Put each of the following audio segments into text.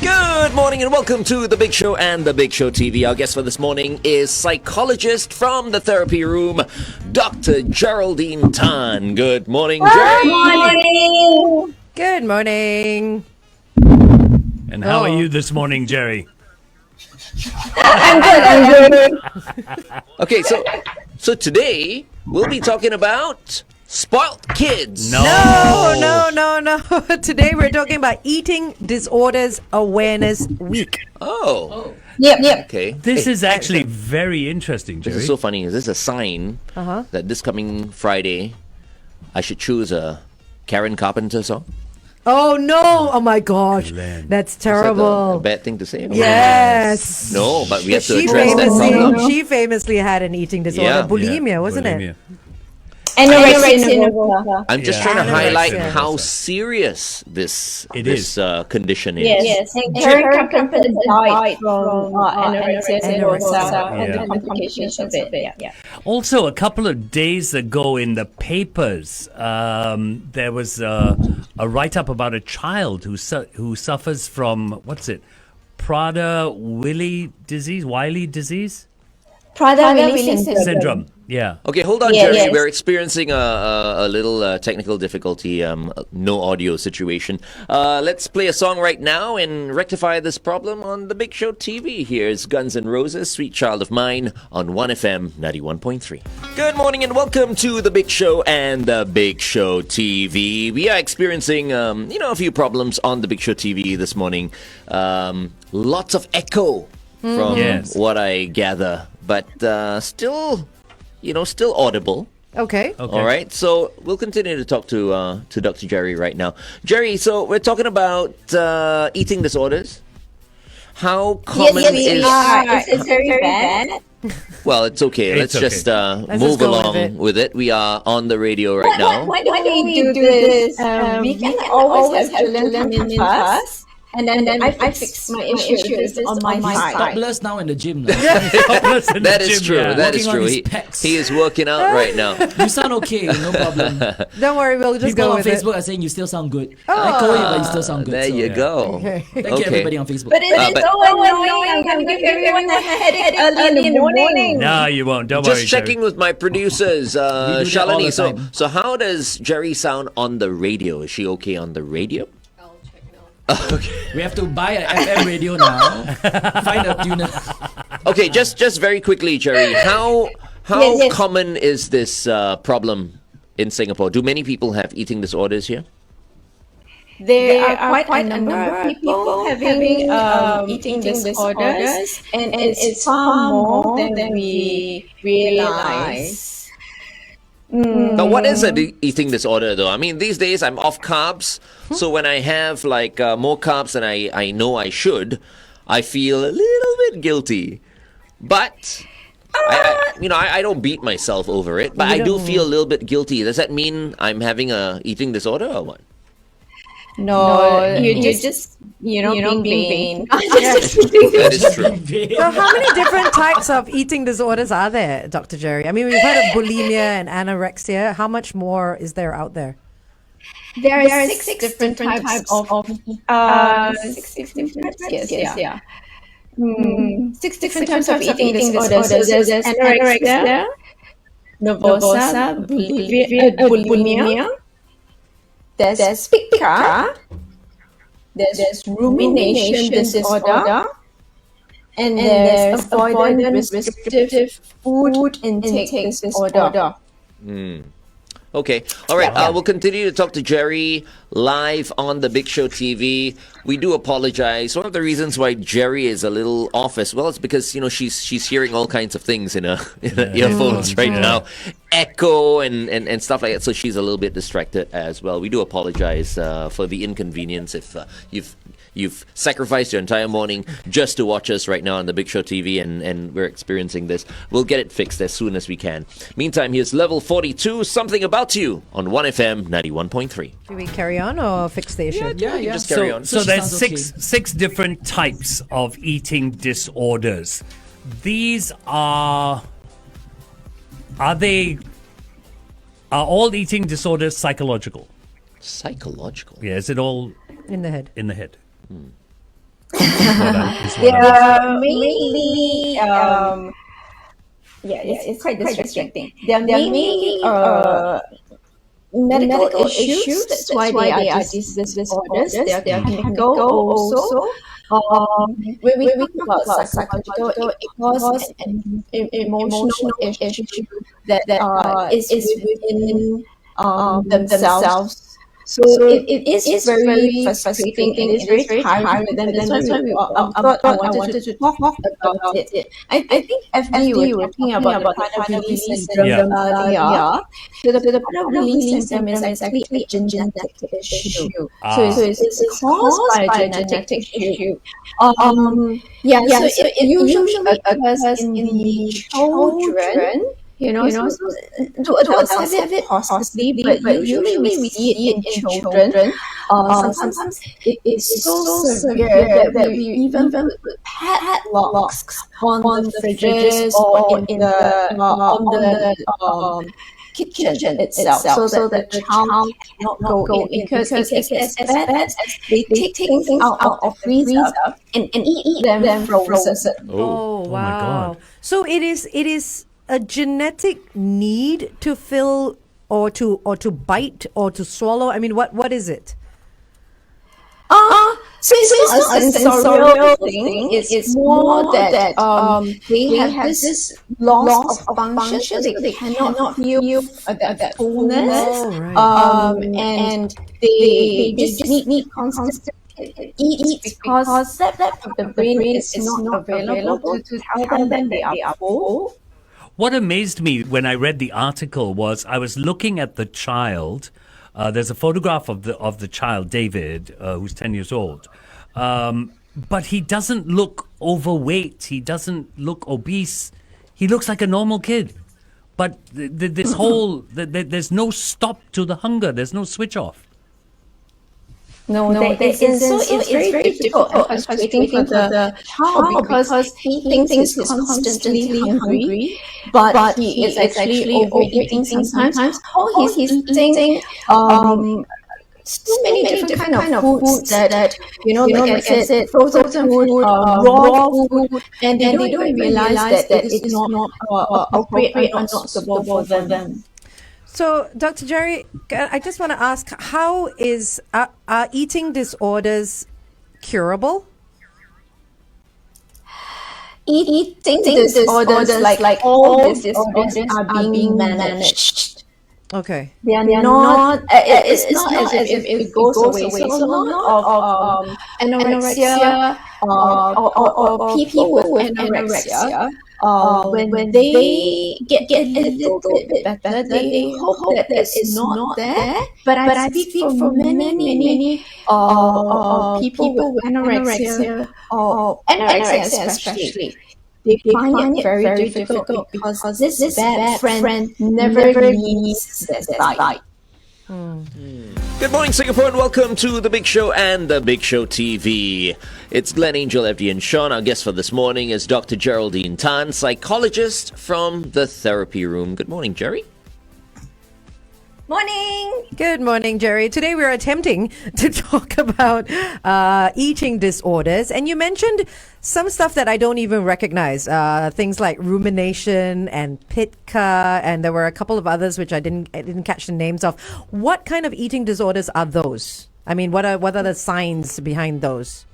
Good morning and welcome to The Big Show and The Big Show TV. Our guest for this morning is psychologist from the therapy room, Dr. Geraldine Tan. Good morning, Jerry. Good morning. Good morning. And how are you this morning, Jerry? I'm good. Okay, so today we'll be talking about spoiled kids. No. Today we're talking about Eating Disorders Awareness Week. Oh. Yep. Okay. This is actually very interesting, Jerry. This is so funny. Is this a sign that this coming Friday I should choose a Karen Carpenter song? Oh no! Oh my gosh, Glenn. that's Is that terrible. a bad thing to say? Yes. No, but we have to She address that problem. famously had an eating disorder, Yeah. bulimia, wasn't it? Bulimia. Anorexia nervosa. I'm just Yeah. trying to highlight Anorexia. how serious this It this condition is. Yes. Karen Carpenter died from anorexia nervosa and the complications of it. Yeah. Also, a couple of days ago in the papers, there was a write-up about a child who suffers from, Prader-Willi disease? Prader-Willi Syndrome. Yeah. Okay, hold on, Yes. Jerry. We're experiencing a little technical difficulty, no audio situation. Let's play a song right now and rectify this problem on The Big Show TV. Here's Guns N' Roses, Sweet Child of Mine on 1FM 91.3. Good morning and welcome to The Big Show and The Big Show TV. We are experiencing, a few problems on The Big Show TV this morning. Lots of echo from Yes. what I gather, but still audible. Okay. All right, so we'll continue to talk to Dr. Jerry right now. Jerry, so we're talking about eating disorders. How common Yes, is? Is it very bad? Well, it's okay. It's Let's just Let's move just go along with it. We are on the radio right now. Why do we do this? We can always have children come in first, and then I fix my issues on my side. Topless now in the gym. Now. That is true. Yeah. That is Working on true. his pecs. He is working out right now. You sound okay, no problem. Don't worry, we'll just People go on with Facebook it. are saying you still sound good. I call you, but you still sound good. There so, you yeah. go. Okay. Thank you, everybody on Facebook. But it's so annoying. I'm going to give everyone a headache early in the morning. No, you won't. Don't worry, Just checking with my producers, do that Shalini. all the time. So how does Jerry sound on the radio? Is she okay on the radio? Okay. We have to buy an FM radio now. Find a tuner. Okay, just very quickly, Jerry. How Yes. common is this problem in Singapore? Do many people have eating disorders here? There are quite a number of people having eating disorders, and it's far more than we realize. Now, what is an eating disorder, though? I mean, these days I'm off carbs, so when I have more carbs than I know I should, I feel a little bit guilty. But I don't beat myself over it, but I do feel a little bit guilty. Does that mean I'm having a eating disorder or what? No, you're just being vain. That is true. So how many different types of eating disorders are there, Dr. Jerry? I mean, we've heard of bulimia and anorexia. How much more is there out there? There are six different types of six different types. Yes. Six different types of eating disorders. So there's anorexia, nervosa, bulimia. There's pica. There's rumination disorder. And there's avoidant restrictive food intake disorder. Okay. All right. We'll continue to talk to Jerry live on the Big Show TV. We do apologize. One of the reasons why Jerry is a little off as well is because she's hearing all kinds of things in her earphones right now, echo and stuff like that. So she's a little bit distracted as well. We do apologize for the inconvenience if you've sacrificed your entire morning just to watch us right now on the Big Show TV, and we're experiencing this. We'll get it fixed as soon as we can. Meantime, here's Level 42, Something About You on 1FM 91.3. Should we carry on or fix the issue? Yeah. Just carry on. So she there's sounds six different types of eating disorders. These are all eating disorders psychological? Psychological. Yeah, is it all In the head. in the head? They are mainly it's quite distracting. They are mainly medical issues. That's why they are disorders. They are chemical also. When we talk about psychological, it causes an emotional issue that is within themselves. So it is very frustrating and it is very tiring for them. That's why I thought I wanted to talk about it. I think FD you were talking about the final release syndrome earlier. So the final release syndrome is actually a genetic issue. So it's caused by a genetic issue. So it usually occurs in the children. To adults have it possibly, but usually we see it in children. Sometimes it is so severe that we even put padlocks on the fridges or in the on the kitchen itself, so that the child cannot go in because it gets as bad as they take things out of the freezer and eat them frozen. Oh, wow. my God. So it is a genetic need to fill or to bite or to swallow. I mean, what is it? So it's not a sensorial thing. It's more that they have this loss of function. They cannot feel that fullness. Oh, right. And they just need constant eat because that of the brain is not available to tell them they are full. What amazed me when I read the article was I was looking at the child. There's a photograph of the child, David, who's 10 years old. But he doesn't look overweight. He doesn't look obese. He looks like a normal kid. But this whole, there's no stop to the hunger. There's no switch off. No, it's very difficult and frustrating for the child because he thinks he's constantly hungry, but he is actually overeating sometimes. Or he's eating so many different kind of foods that like I said, frozen food, raw food, and they don't realize that it's not appropriate or not suitable for them. So, Dr. Jerry, I just want to ask, how are eating disorders curable? Eating disorders, like all disorders, are being managed. Okay. They are not. It's not as if it goes away. So a lot of anorexia or people with anorexia. When they get a little bit better, they hope that it's not there. But I speak for many people with anorexia, or anorexia especially. They find it very difficult because this bad friend never leaves their side. Good morning, Singapore, and welcome to The Big Show and The Big Show TV. It's Glenn, Angel, FD, and Shaun. Our guest for this morning is Dr. Geraldine Tan, psychologist from the therapy room. Good morning, Jerry. Morning! Good morning, Jerry. Today we're attempting to talk about eating disorders, and you mentioned some stuff that I don't even recognize. Things like rumination and pitka, and there were a couple of others which I didn't catch the names of. What kind of eating disorders are those? I mean, what are the signs behind those?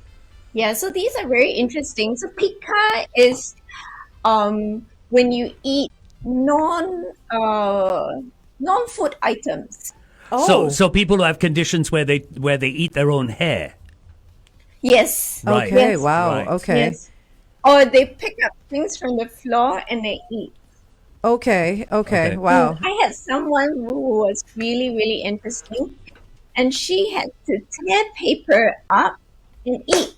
Yeah, so these are very interesting. So pitka is when you eat non-food items. Oh, So people who have conditions where they eat their own hair. Yes. Right. okay. Yes. Wow. Right. Okay. Yes. Or they pick up things from the floor and they eat. Okay. Okay. Wow. I had someone who was really, really interesting, and she had to tear paper up and eat.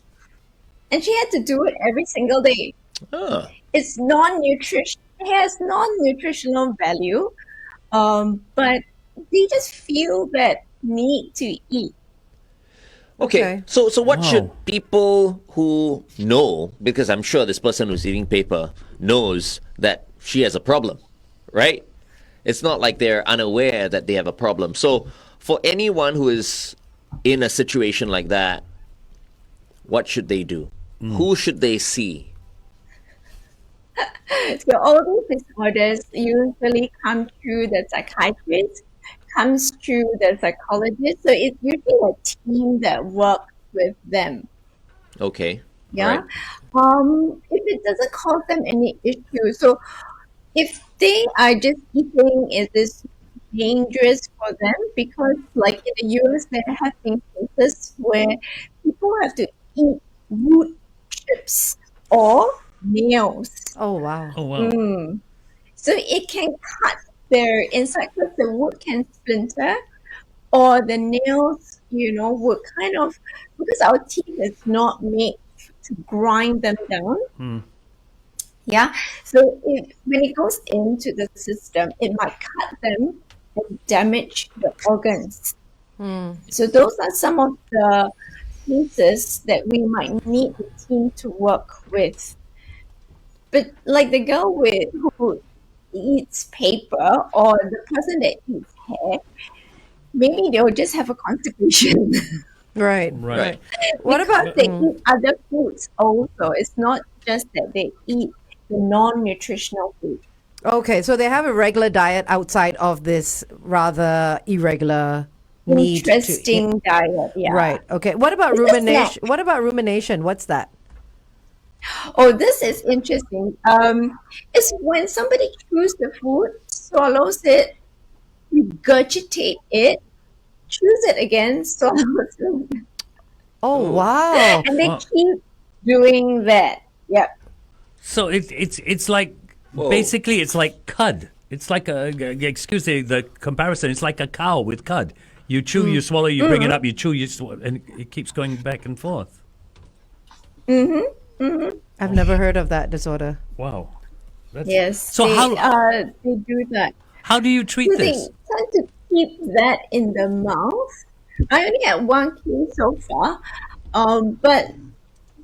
And she had to do it every single day. Ah. It's non-nutrition. It has non-nutritional value, but they just feel that need to eat. Okay. So what should people who know, because I'm sure this person who's eating paper knows that she has a problem, right? It's not like they're unaware that they have a problem. So for anyone who is in a situation like that, what should they do? Who should they see? So all these disorders usually come through the psychiatrist, comes through the psychologist. So it's usually a team that works with them. Okay. Yeah. Right. If it doesn't cause them any issue, so if they are just eating, is this dangerous for them? Because like in the US, there have been cases where people have to eat wood chips or nails. Oh, wow. Oh, wow. So it can cut their inside because the wood can splinter, or the nails, would kind of, because our teeth is not made to grind them down. Yeah. So when it goes into the system, it might cut them and damage the organs. So those are some of the cases that we might need the team to work with. But like the girl who eats paper, or the person that eats hair, maybe they'll just have a constipation. Right. Right. What Because about they eat other foods also. It's not just that they eat the non-nutritional food. Okay, so they have a regular diet outside of this rather irregular need to Interesting diet, yeah. Right. Okay. What about It's a rumination? snack. What about rumination? What's that? Oh, this is interesting. It's when somebody chews the food, swallows it, regurgitate it, chews it again, swallows it, Oh, wow. and they Wow. keep doing that. Yep. So it's like Whoa. basically it's like cud. It's like excuse the comparison. It's like a cow with cud. You chew, you swallow, you bring it up, you chew, and it keeps going back and forth. I've never heard of that disorder. Wow. That's, Yes. So they do that. how do you treat So they this? tend to keep that in the mouth. I only had one case so far, but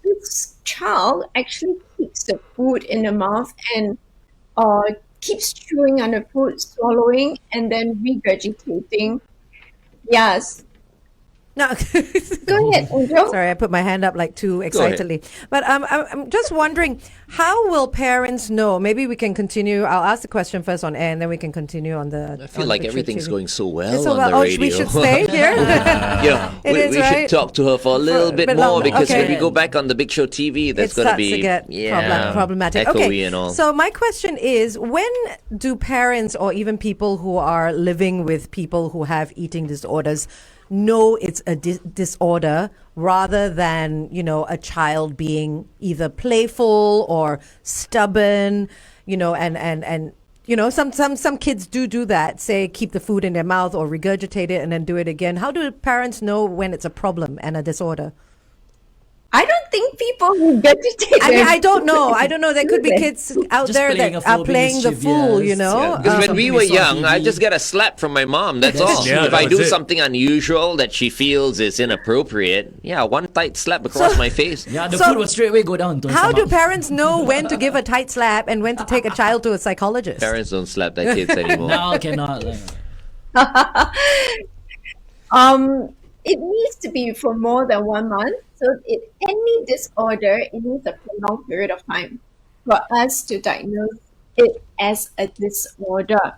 this child actually keeps the food in the mouth and keeps chewing on the food, swallowing, and then regurgitating. Yes. No. Go ahead, Angel. Sorry, I put my hand up like too excitedly. But I'm just wondering, how will parents know? Maybe we can continue. I'll ask the question first on air, and then we can continue on the. I feel like everything's going so well It's on so well. the Oh, radio. we should stay here. Yeah, It we is, should right? talk to her for a little bit bit more longer. because when Okay. we go back on the Big Show TV, that's It going to starts be to get problematic. echoey Okay, and all. so my question is, when do parents or even people who are living with people who have eating disorders know it's a disorder rather than, a child being either playful or stubborn, and some kids do that, say keep the food in their mouth or regurgitate it and then do it again. How do parents know when it's a problem and a disorder? I don't think people regurgitate. I mean, their I don't food. know. I don't know. There could be kids out Just there playing that a are fool, playing the being fool, mischievous, yeah. Because when Something we we were saw on young, I TV. just get a slap from my mom. That's all. true. Yeah, If I that do was it. something unusual that she feels is inappropriate, one tight slap across my face. Yeah, the So- food will straight away go down to her How do stomach. parents know when to give a tight slap and when to take a child to a psychologist? Parents don't slap their kids anymore. Now cannot. It needs to be for more than 1 month. So any disorder, it needs a prolonged period of time for us to diagnose it as a disorder.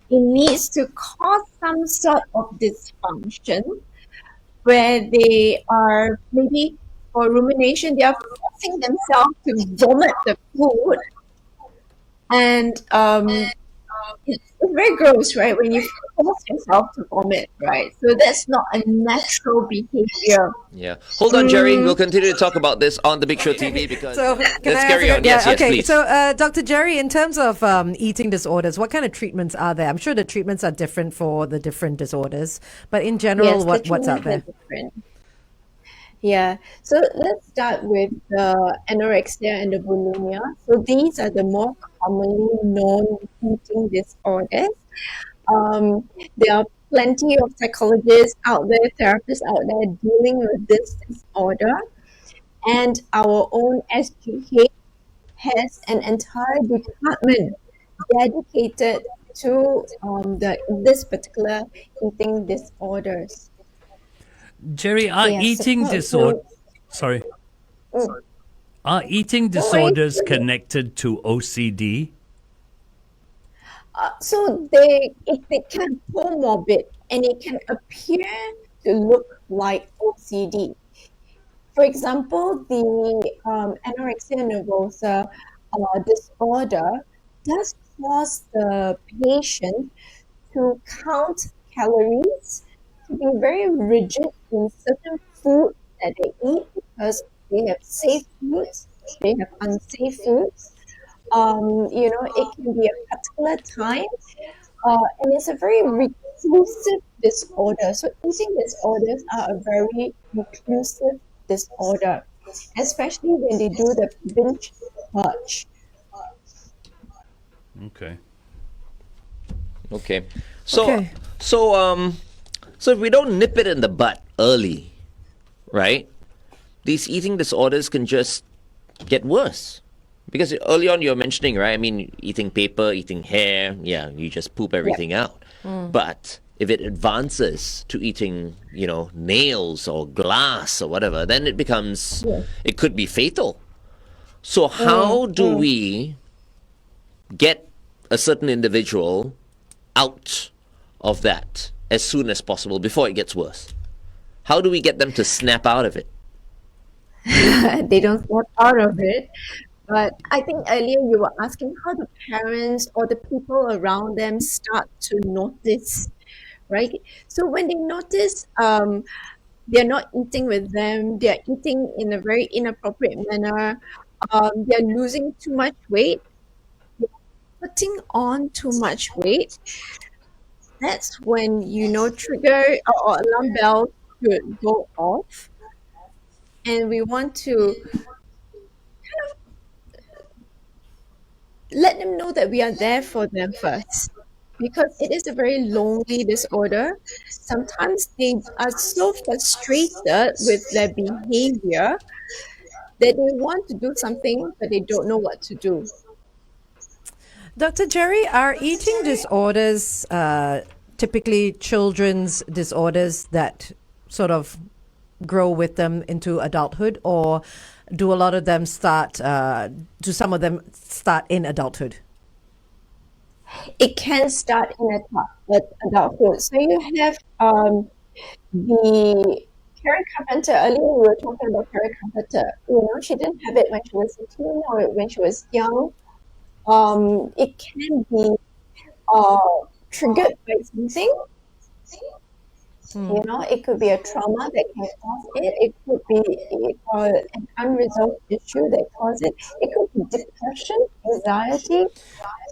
It needs to cause some sort of dysfunction where they are maybe for rumination, they are forcing themselves to vomit the food. And it's very gross, right? When you force yourself to vomit, right? So that's not a natural behavior. Yeah. Hold on, Jerry. We'll continue to talk about this on the Big Show TV because So let's can I carry ask on. you- Yes, okay. please. So, Dr. Jerry, in terms of eating disorders, what kind of treatments are there? I'm sure the treatments are different for the different disorders, but in general, Yes, the what's out there? treatments are different. Yeah, so let's start with the anorexia and the bulimia. So these are the more commonly known eating disorders. There are plenty of psychologists out there, therapists out there dealing with this disorder. And our own SGH has an entire department dedicated to this particular eating disorders. Jerry, are Yes, eating support disorders? groups. Sorry. Mm. Are eating No worries. disorders connected to OCD? So they can comorbid and it can appear to look like OCD. For example, the anorexia nervosa disorder does cause the patient to count calories, to be very rigid in certain food that they eat because they have safe foods, they have unsafe foods. It can be a particular time, and it's a very reclusive disorder. So eating disorders are a very reclusive disorder, especially when they do the binge purge. Okay. Okay. So Okay. so um so if we don't nip it in the butt early, right? These eating disorders can just get worse. Because early on you were mentioning, right? I mean, eating paper, eating hair, yeah, you just poop everything out. But if it advances to eating, nails or glass or whatever, then it could be fatal. So how do we get a certain individual out of that as soon as possible before it gets worse? How do we get them to snap out of it? They don't snap out of it. But I think earlier you were asking how the parents or the people around them start to notice, right? So when they notice they're not eating with them, they're eating in a very inappropriate manner, they're losing too much weight, putting on too much weight, that's when trigger or alarm bell could go off, and we want to let them know that we are there for them first, because it is a very lonely disorder. Sometimes they are so frustrated with their behavior that they want to do something but they don't know what to do. Dr. Jerry, are eating disorders typically children's disorders that sort of grow with them into adulthood, or do a lot of them do some of them start in adulthood? It can start in adulthood. So you have the Karen Carpenter. Earlier we were talking about Karen Carpenter. She didn't have it when she was a teen or when she was young. It can be triggered by something. It could be a trauma that can cause it. It could be an unresolved issue that causes it. It could be depression, anxiety.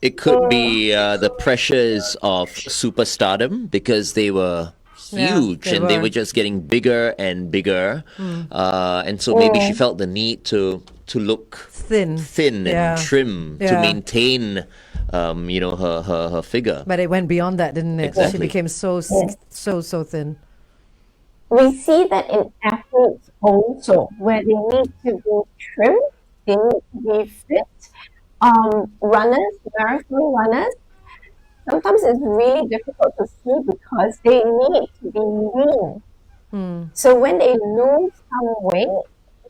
It could be the pressures of superstardom because they were Yeah, huge they and they were. were just getting bigger and bigger. And so maybe she felt the need to look Thin. thin Yeah. and trim to Yeah. maintain her figure. But it went beyond that, didn't it? She Exactly. became so thin. We see that in athletes also, where they need to be trim, they need to be fit. Runners, marathon runners, sometimes it's really difficult to see because they need to be lean. So when they lose some weight,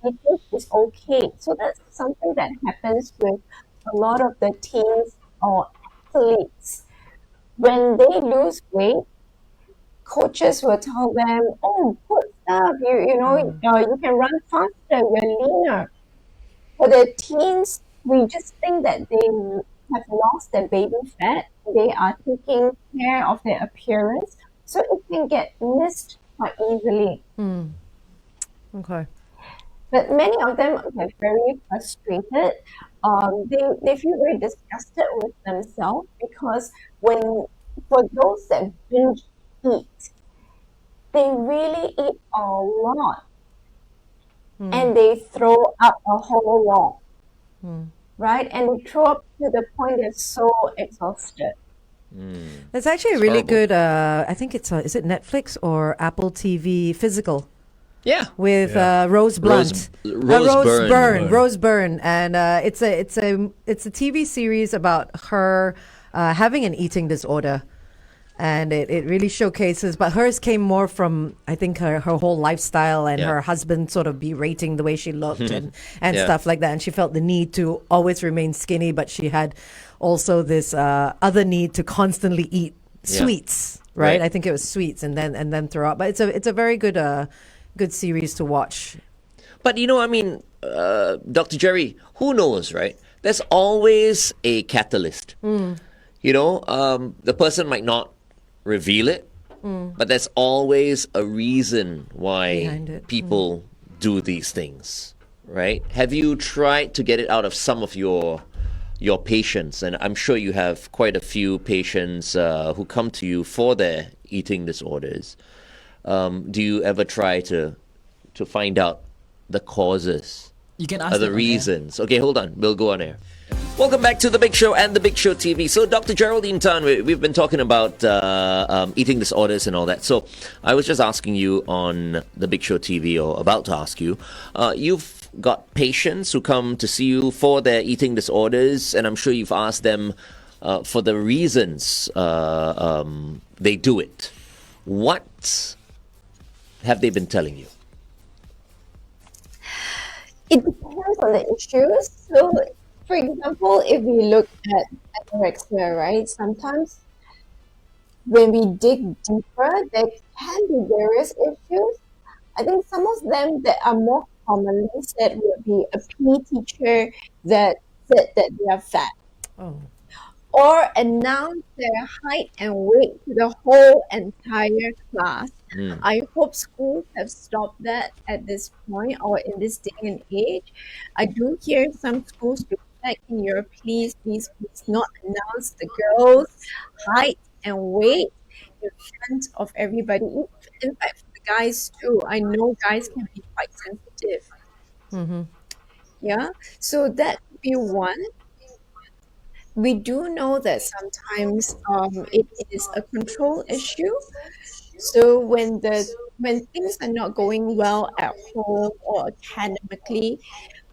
they think it's okay. So that's something that happens with a lot of the teens or athletes. When they lose weight, coaches will tell them, "Oh, good stuff. You can run faster. You're leaner." For the teens, we just think that they have lost their baby fat. They are taking care of their appearance, so it can get missed quite easily. Okay. But many of them get very frustrated. They feel very disgusted with themselves because for those that binge eat, they really eat a lot and they throw up a whole lot, right? And they throw up to the point they're so exhausted. There's actually a really horrible. good, I think is it Netflix or Apple TV physical? Yeah. With Rose Blunt, Rose Byrne, and it's a TV series about her having an eating disorder, And it really showcases, but hers came more from, I think, her whole lifestyle and Yeah. her husband sort of berating the way she looked and Yeah. stuff like that. And she felt the need to always remain skinny, but she had also this other need to constantly eat Yeah. sweets, right? Right. I think it was sweets and then throw up. But it's a very good series to watch. But I mean, Dr. Jerry, who knows, right? There's always a catalyst. The person might not reveal it, but there's always a reason why Behind it. people do these things, right? Have you tried to get it out of some of your patients? And I'm sure you have quite a few patients who come to you for their eating disorders. Do you ever try to find out the causes? You can ask The them on air. reasons. Okay, hold on. We'll go on air. Welcome back to The Big Show and The Big Show TV. So, Dr. Geraldine Tan, we've been talking about eating disorders and all that. So, I was just asking you on The Big Show TV, or about to ask you, you've got patients who come to see you for their eating disorders, and I'm sure you've asked them for the reasons they do it. What have they been telling you? It depends on the issues. So, for example, if we look at anorexia, right, sometimes when we dig deeper, there can be various issues. I think some of them that are more commonly said would be a PE teacher that said that they are fat, Oh. or announce their height and weight to the whole entire class. I hope schools have stopped that at this point or in this day and age. I do hear some schools reflect in your please not announce the girls' height and weight in front of everybody. In fact, for the guys too. I know guys can be quite sensitive. Yeah, so that could be one. We do know that sometimes it is a control issue. So when things are not going well at home or academically,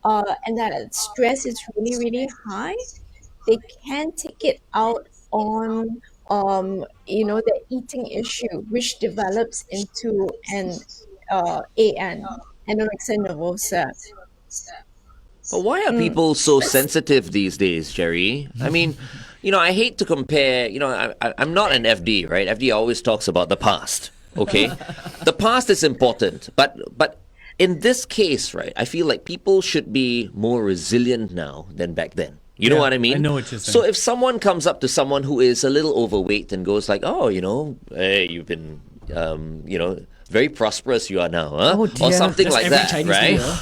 and that stress is really, really high, they can take it out on the eating issue, which develops into anorexia nervosa. But why are people so sensitive these days, Jerry? I mean, I hate to compare. I'm not an FD, right? FD always talks about the past. Okay, the past is important, but in this case, right? I feel like people should be more resilient now than back then. You know Yeah, what I mean? I know what you're saying. So if someone comes up to someone who is a little overweight and goes like, "Oh, hey, you've been, very prosperous you are now, huh?" Oh, Or dear. something That's like every that, Chinese right? New Year.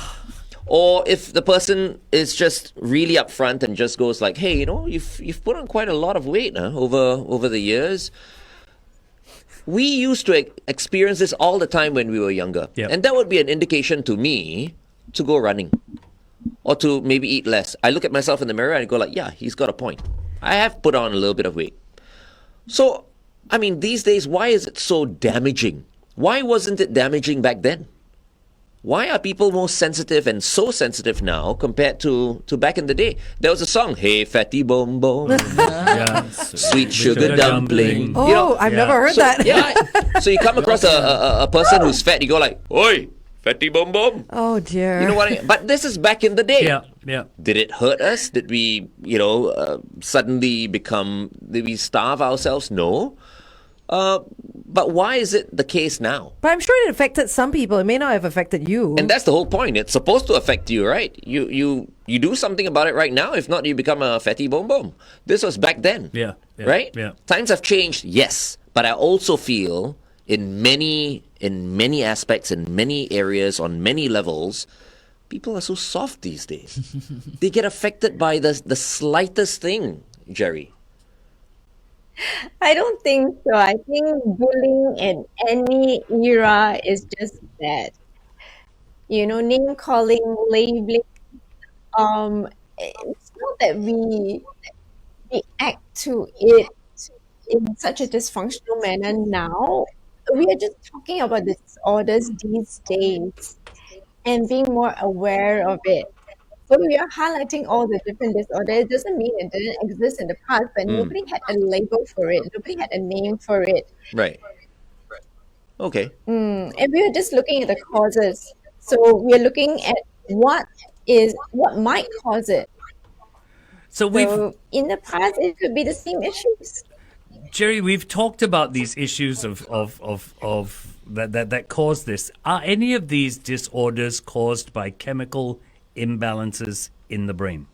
Or if the person is just really upfront and just goes like, "Hey, you've put on quite a lot of weight over the years." We used to experience this all the time when we were younger, Yep. and that would be an indication to me to go running or to maybe eat less. I look at myself in the mirror and I go like, "Yeah, he's got a point. I have put on a little bit of weight." So, I mean, these days, why is it so damaging? Why wasn't it damaging back then? Why are people more sensitive and so sensitive now compared to back in the day? There was a song, "Hey Fatty Bom Bom, Yeah. Sweet Sugar Dumpling." Oh, I've Yeah. never heard So, that. yeah. So you come across a person who's fat, you go like, "Oi, Fatty Bom Bom." Oh dear. You know what I mean? But this is back in the day. Yeah. Did it hurt us? Did we, suddenly did we starve ourselves? No. But why is it the case now? But I'm sure it affected some people. It may not have affected you. And that's the whole point. It's supposed to affect you, right? You do something about it right now. If not, you become a fatty bom bom. This was back then. Yeah. Right? Yeah. Times have changed, yes. But I also feel in many aspects, in many areas, on many levels, people are so soft these days. They get affected by the slightest thing, Jerry. I don't think so. I think bullying in any era is just bad. Name calling, labeling. It's not that we react to it in such a dysfunctional manner now. We are just talking about disorders these days and being more aware of it. So we are highlighting all the different disorders. It doesn't mean it didn't exist in the past, but nobody had a label for it. Nobody had a name for it. Right. Okay. And we are just looking at the causes. So we are looking at what might cause it. So So in the past, it could be the same issues. Jerry, we've talked about these issues of that cause this. Are any of these disorders caused by chemical imbalances in the brain?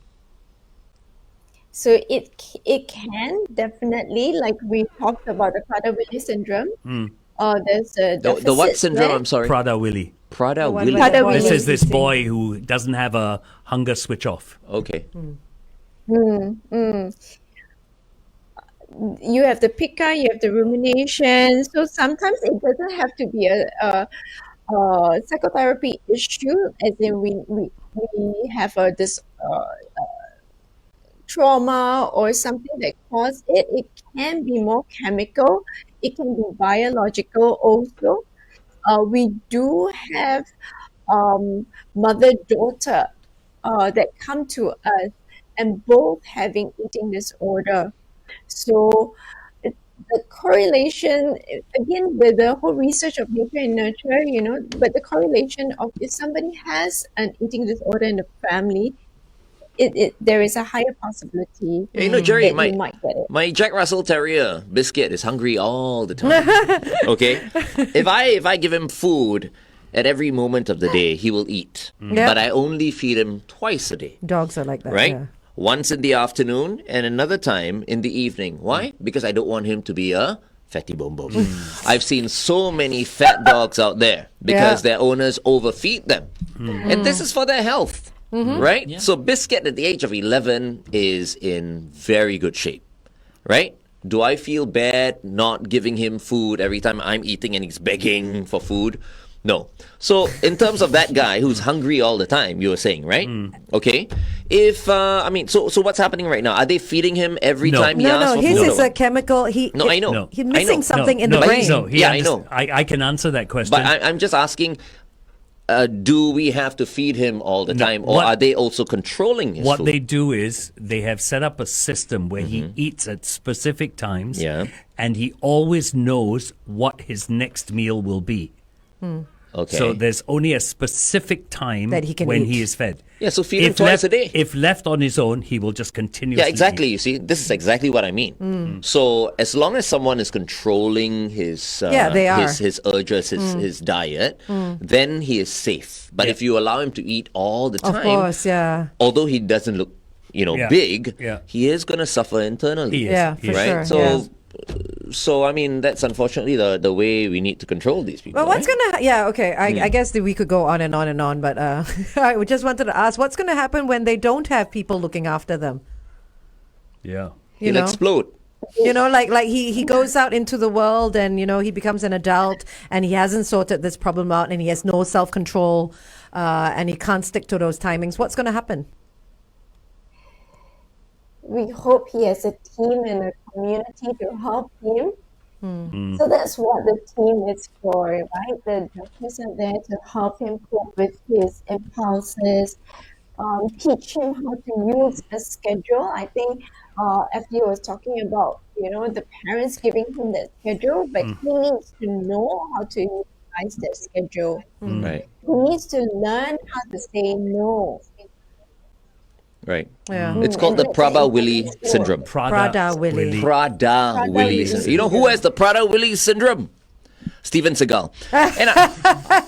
So it can definitely, like we talked about the Prader-Willi syndrome. There's a The what deficit syndrome? there. I'm sorry. Prader-Willi. Prader-Willi. where the Prader-Willi. This boy is this boy who doesn't have a hunger switch off. Okay. You have the pica, you have the rumination. So sometimes it doesn't have to be a psychotherapy issue, as in we have this trauma or something that caused it. It can be more chemical. It can be biological also. We do have mother-daughter that come to us and both having eating disorder. So the correlation, again, with the whole research of nature and nurture, but the correlation of if somebody has an eating disorder in the family, there is a higher possibility Jerry, that you might get it. my Jack Russell Terrier Biscuit is hungry all the time. Okay, if I give him food at every moment of the day, he will eat. Yeah. But I only feed him twice a day. Dogs are like that. Right? Yeah. Once in the afternoon and another time in the evening. Why? Because I don't want him to be a fatty bum bum. I've seen so many fat dogs out there because their owners overfeed them. And this is for their health. Right? Yeah. So Biscuit at the age of 11 is in very good shape. Right? Do I feel bad not giving him food every time I'm eating and he's begging for food? No. So in terms of that guy who's hungry all the time, you were saying, right? Okay. If so what's happening right now? Are they feeding him every No. time he No, asks no, for his food? is a chemical. No, I know. No. He's I missing know. something in no, the brain. No, Yeah, I know. I can answer that question. But I'm just asking, do we have to feed him all the No, time, or what- are they also controlling his what food? they do is they have set up a system where he eats at specific times, Yeah. and he always knows what his next meal will be. Okay. So there's only a specific time That he can when eat. he is fed. Yeah, so feed him twice a day. If left on his own, he will just continuously Yeah, exactly. eat. You see, this is exactly what I mean. So as long as someone is controlling his they are. his urges, his diet, then he is safe. But Yeah. if you allow him to eat all the Of time, course, yeah. although he doesn't look, Yeah. big, Yeah. he is going to suffer internally. He is. Yeah, He for is. right? sure. So I mean, that's unfortunately the way we need to control these people. Well, what's right? gonna? Yeah, okay. I guess that we could go on and on and on, but I just wanted to ask, what's gonna happen when they don't have people looking after them? Yeah. You He'll know, explode. like he goes out into the world and he becomes an adult and he hasn't sorted this problem out and he has no self control, and he can't stick to those timings. What's gonna happen? We hope he has a team and a community to help him. So that's what the team is for, right? The doctors are there to help him cope with his impulses, teach him how to use a schedule. I think FD was talking about, the parents giving him that schedule, but he needs to know how to utilize that schedule. Right. He needs to learn how to say no. Right. Yeah. It's called the Prader-Willi syndrome. Prader-Willi. Prader-Willi syndrome. You know who has the Prader-Willi syndrome? Steven Seagal. And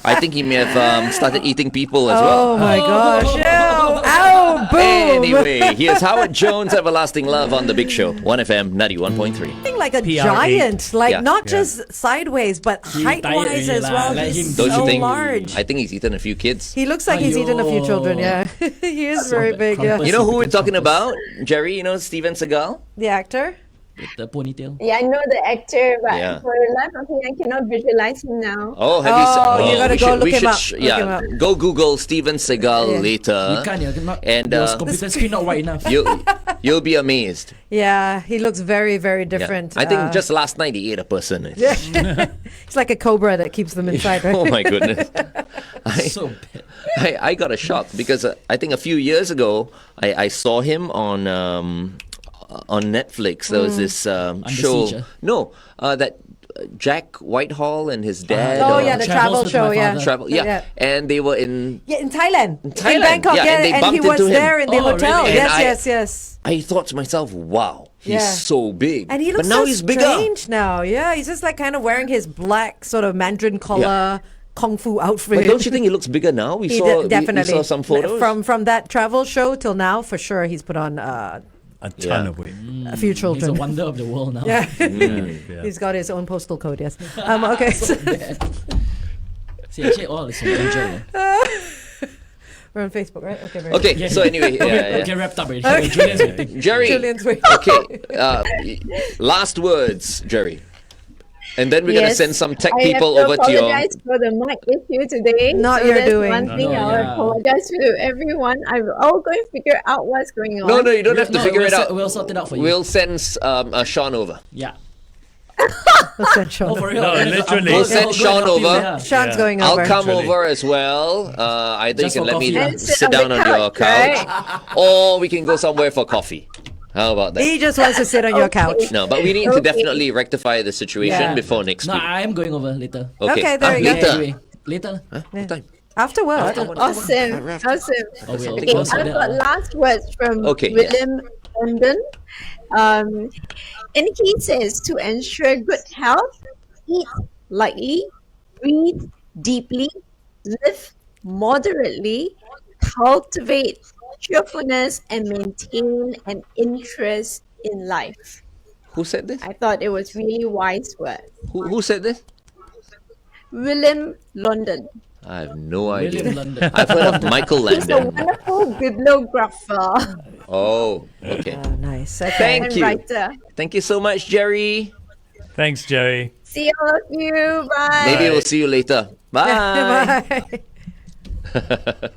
I think he may have started eating people as well. Oh my gosh! Ow! Ow! Boom! Anyway, here's Howard Jones' Everlasting Love on The Big Show, 1FM 91.3. Thing like a PR8. giant, like Yeah. not just sideways, but height tired wise already as lah. well. Let He's him Don't so you think? large. I think he's eaten a few kids. He looks like he's eaten a few children. Yeah, he is very that big. Yeah, crumpus. You know who we're talking about? Jerry, you know Steven Seagal? the actor. With the ponytail. Yeah, I know the actor, but Yeah. for the life of me, I cannot visualize him now. Oh, have Oh, you you gotta we go should, look we him should up. sh- Look yeah, him up. go Google Steven Seagal Yeah. later. You can't, not, and, your uh, computer screen not wide enough. You'll be amazed. Yeah, he looks very, very Yeah. different. I think just last night he ate a person. it's like a cobra that keeps them inside, right? Oh my goodness. So bad. I got a shock because I think a few years ago I saw him on Netflix. There was this show. Siege, No, that Jack Whitehall and his dad. Oh, yeah, the travel Travels with show, my yeah. father. travel. Yeah. Yeah. And they were in. Yeah, in Thailand. In Thailand, Bangkok, yeah, and they and he bumped was into him. there in the Oh, hotel. really? Yes, And yes. I thought to myself, wow, he's Yeah. so big. And he looks but now so he's bigger. strange now. Yeah, he's just like kind of wearing his black sort of Mandarin collar kung fu outfit. But don't you think he looks bigger now? We saw definitely we saw some photos. from that travel show till now. For sure, he's put on A ton Yeah. of weight. a few He's a children. wonder of the world now. Yeah. Yeah. He's got his own postal code. Yes. Okay. so- See, actually, all is enjoy. we're on Facebook, right? Okay. Very Okay, Yeah. so anyway, yeah. Okay, wrapped up already. Julian's waiting. good. Jerry. Julian's waiting. Okay, last words, Jerry. And then we're going to send some tech people over to I your. apologize for the mic issue today. Not so your that's doing. one thing. No, I'll yeah. apologize to everyone. I'm all going to figure out what's going on. No, you don't have to figure we'll it out. We'll sort it out for you. We'll send Sean over. Yeah. Let's send Sean. Oh, for real? No, literally. We'll send Sean over. Sean's Yeah. going over. I'll come Literally. over as well. Either Just you can for let me coffee. And sit down on your couch, or we can go somewhere for coffee. How about that? He just wants to sit on your couch. No, but we need to Okay. definitely rectify the situation Yeah. before next No, week. I am going over later. Okay, there you go. later. Anyway, later. Huh? What time? After work. Awesome. Oh, we'll Okay, close I've it got out. last words from Okay, William London. And he says to ensure good health, eat lightly, breathe deeply, live moderately, cultivate cheerfulness, and maintain an interest in life. Who said this? I thought it was really wise words. Who said this? William London. I have no idea. William London. I've heard of Michael He's a Landon. wonderful bibliographer Oh, okay. Oh, nice. Okay. Thank and you. writer. Thank you so much, Jerry. Thanks, Jerry. See all of you. Bye. Maybe we'll see you later. Bye. Bye.